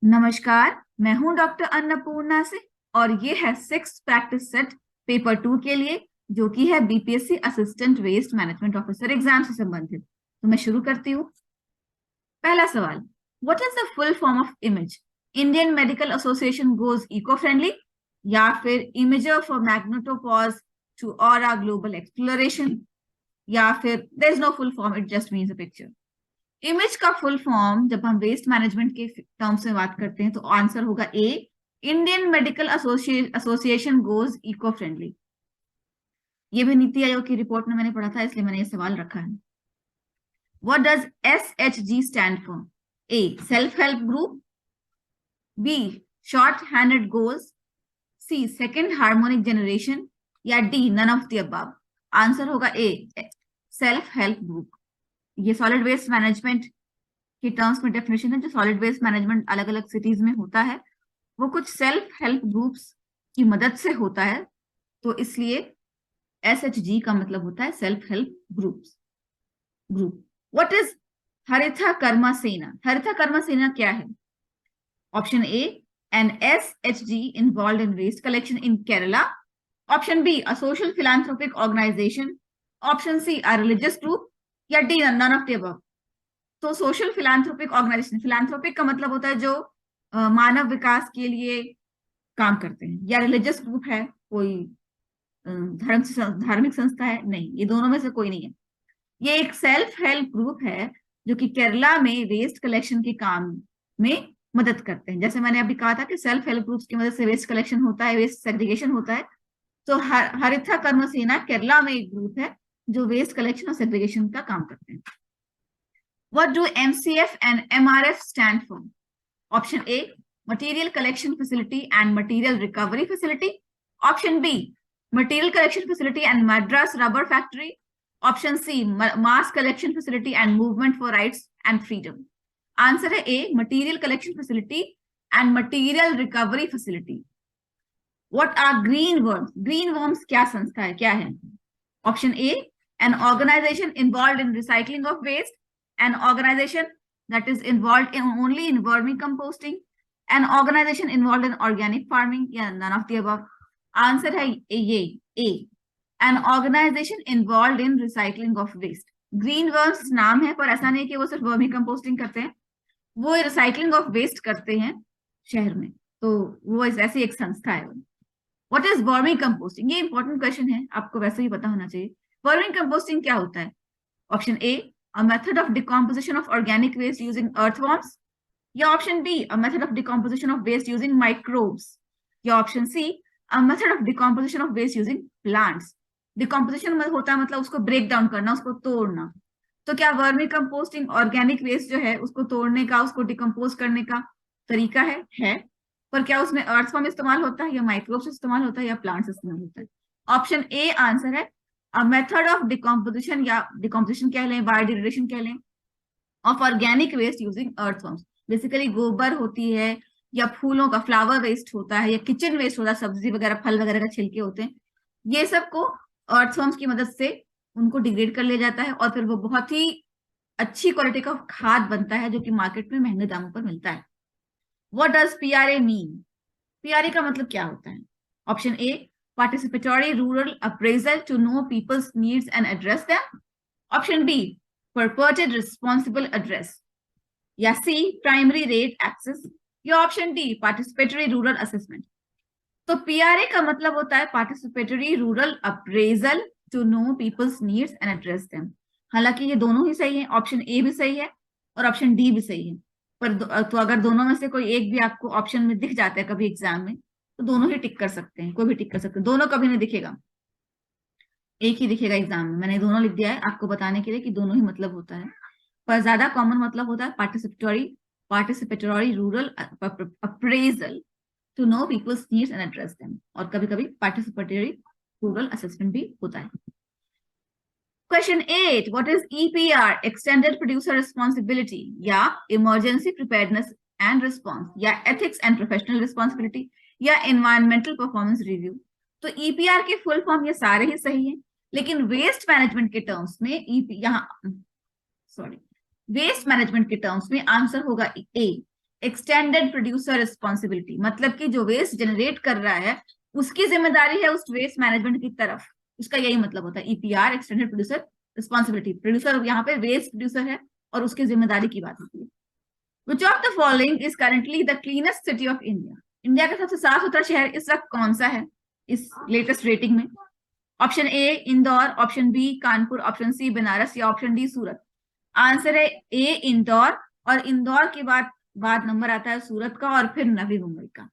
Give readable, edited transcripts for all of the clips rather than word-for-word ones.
नमस्कार। मैं हूं डॉक्टर अन्नपूर्णा से और ये है सिक्स प्रैक्टिस सेट पेपर 2 के लिए, जो कि है BPSC assistant waste management officer exam से संबंधित। तो मैं शुरू करती हूँ। पहला सवाल, what is the full form of image? Indian medical association goes eco friendly, या फिर imager for magnetopause to aura global exploration, या फिर there is no full form, it just means a picture. Image का full form जब हम waste management के terms में बात करते हैं तो आंसर होगा A, Indian medical association goes eco friendly. ये भी नीति आयोग की रिपोर्ट में मैंने पढ़ा था, इसलिए मैंने ये सवाल रखा है। What does SHG stand for? A, self help group, B, short handed goals, C, second harmonic generation, या D, none of the above. Answer होगा ए, सेल्फ हेल्प ग्रुप। ये सॉलिड वेस्ट मैनेजमेंट की टर्म्स में definition है। जो solid waste management अलग अलग cities में होता है वो कुछ सेल्फ हेल्प ग्रुप्स की मदद से होता है, तो इसलिए SHG का मतलब होता है self help group. What is Haritha Karma Sena? Haritha Karma Sena क्या है? Option A, an SHG involve in waste collection in Kerala. Option B, a social philanthropic organisation. Option C, a religious group, या D, none of the above. तो social philanthropic organisation, philanthropic का मतलब होता है जो मानव विकास के लिए काम करते हैं, या रिलीजियस ग्रुप है, कोई धार्मिक संस्था है, नहीं, ये दोनों में से कोई नहीं है। ये एक सेल्फ हेल्प ग्रुप है जो कि केरला में वेस्ट कलेक्शन के काम में मदद करते हैं। जैसे मैंने अभी कहा था कि सेल्फ हेल्प ग्रुप्स की मदद से वेस्ट कलेक्शन होता है, वेस्ट सेग्रीगेशन होता है। तो हरिथा कर्म सेना केरला में एक ग्रुप है जो वेस्ट कलेक्शन और सेग्रीगेशन का काम करते हैं। What do MCF and MRF stand for? Option A, Material Collection Facility and Material Recovery Facility. Option B, Material Collection Facility and Madras Rubber Factory. Option C, Mass Collection Facility and Movement for Rights and Freedom. Answer है A, Material Collection Facility and Material Recovery Facility. What are green worms? Green worms क्या संस्था है, क्या है? Option A, an organization involved in recycling of waste, an organization that is involved in only in vermicomposting, an organization involved in organic farming, या none of the above. Answer है ये A, an organization involved in recycling of waste. Green worms नाम है, पर ऐसा नहीं कि वो सिर्फ वर्मी कंपोस्टिंग करते हैं, वो रिसाइकलिंग ऑफ वेस्ट करते हैं शहर में, तो वो ऐसी एक संस्था है। What is vermi composting? ये इंपॉर्टेंट क्वेश्चन है, आपको वैसे ही पता होना चाहिए। वर्मी कंपोस्टिंग क्या होता है? Option A, a method of decomposition of organic waste using earthworms, या option B, a method of decomposition of waste using microbes, या option C, a method of decomposition of waste using plants. Decomposition में होता है मतलब उसको break down करना, उसको तोड़ना। तो क्या वर्मी कंपोस्टिंग ऑर्गेनिक वेस्ट जो है उसको तोड़ने का, उसको डिकम्पोज करने का तरीका है। पर क्या उसमें अर्थफॉर्म इस्तेमाल होता है, या माइक्रोब्स इस्तेमाल होता है, या प्लांट्स इस्तेमाल होता है? ऑप्शन ए आंसर है, a method of decomposition, या decomposition कह लें, बायोडिग्रेडेशन कह लें, of organic waste using earthworms. Basically गोबर होती है, या फूलों का फ्लावर वेस्ट होता है, या किचन वेस्ट होता है, सब्जी वगैरह फल वगैरह का छिलके होते हैं, ये सब को अर्थवर्म्स की मदद से उनको डिग्रेड कर लिया जाता है और फिर वो बहुत ही अच्छी क्वालिटी का खाद बनता है जो कि मार्केट में महंगे दामों पर मिलता है। What does PRA mean? PRA का मतलब क्या होता है? Option A, participatory rural appraisal to know people's needs and address them. Option B, purported responsible address, या C, primary rate access, या option D, participatory rural assessment. तो PRA का मतलब होता है participatory rural appraisal to know people's needs and address them. हालांकि ये दोनों ही सही है, ऑप्शन ए भी सही है और ऑप्शन डी भी सही है, पर तो अगर दोनों में से कोई एक भी आपको ऑप्शन में दिख जाता है कभी एग्जाम में, तो दोनों ही टिक कर सकते हैं, कोई भी टिक कर सकते हैं। दोनों कभी नहीं दिखेगा, एक ही दिखेगा एग्जाम में। मैंने दोनों लिख दिया है आपको बताने के लिए कि दोनों ही मतलब होता है, पर ज्यादा कॉमन मतलब होता है participatory rural appraisal to know people's needs and address them, और कभी कभी पार्टिसिपेटरी रूरल असेसमेंट भी होता है। Question 8, what is EPR, extended producer responsibility, या इमरजेंसी प्रिपेयर्डनेस एंड रिस्पॉन्स, या एथिक्स एंड प्रोफेशनल रिस्पॉन्सिबिलिटी, या एनवायरमेंटल परफॉर्मेंस रिव्यू? तो EPR के फुल फॉर्म ये सारे ही सही हैं, लेकिन वेस्ट मैनेजमेंट के टर्म्स में वेस्ट मैनेजमेंट के टर्म्स में आंसर होगा ए, एक्सटेंडेड प्रोड्यूसर रिस्पॉन्सिबिलिटी, मतलब कि जो वेस्ट जनरेट कर रहा है उसकी जिम्मेदारी है उस वेस्ट मैनेजमेंट की तरफ, उसका यही मतलब होता है EPR, extended producer responsibility. Producer यहाँ पे वेस्ट प्रोड्यूसर है और उसकी जिम्मेदारी की बात होती है। Which of the following is currently the cleanest city of India, India का सबसे साफ सुथरा शहर इस वक्त कौन सा है इस लेटेस्ट रेटिंग में? Option A Indore, option B Kanpur, option C Banaras, या ऑप्शन डी सूरत। आंसर है ए इंदौर, और इंदौर के बाद नंबर आता है सूरत का और फिर नवी मुंबई का।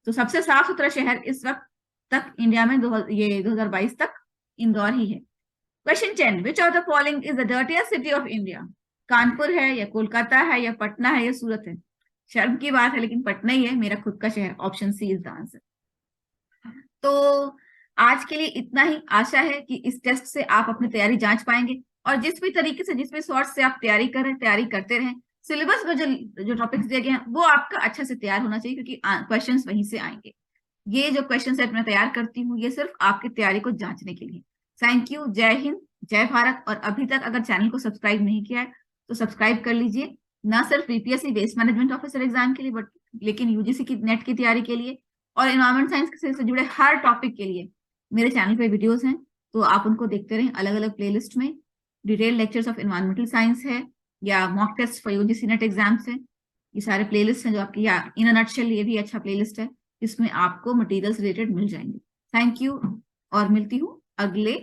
तो सबसे साफ सुथरा शहर इस वक्त तक इंडिया में 2022 तक इंदौर ही है। Question 10, which of the following is the dirtiest city of India? Kanpur है, या कोलकाता है, या पटना है, या सूरत है? शर्म की बात है लेकिन पटना ही है मेरा खुद का शहर। Option C is the answer. तो आज के लिए इतना ही। आशा है कि इस टेस्ट से आप अपनी तैयारी जांच पाएंगे, और जिस भी तरीके से, जिस भी सोर्स से आप तैयारी करते रहें, सिलेबस में जो टॉपिक्स दिए गए हैं वो आपका अच्छा से तैयार होना चाहिए, क्योंकि क्वेश्चंस वहीं से आएंगे। ये जो क्वेश्चन सेट मैं तैयार करती हूँ ये सिर्फ आपकी तैयारी को जांचने के लिए। Thank you. जय हिंद, जय भारत। और अभी तक अगर चैनल को सब्सक्राइब नहीं किया है तो सब्सक्राइब कर लीजिए, ना सिर्फ BPSC waste management officer exam के लिए लेकिन यूजीसी की नेट की तैयारी के लिए, और एनवायरमेंट साइंस से जुड़े हर टॉपिक के लिए मेरे चैनल पे वीडियोस हैं, तो आप उनको देखते रहें। अलग अलग प्लेलिस्ट में detail lectures of environmental science है, या mock test for UGC NET exams है, ये सारे प्लेलिस्ट हैं जो आपकी, या इन अ नटशेल ये भी अच्छा प्लेलिस्ट है, इसमें आपको मटेरियल्स रिलेटेड मिल जाएंगे। थैंक यू, और मिलती हूँ अगले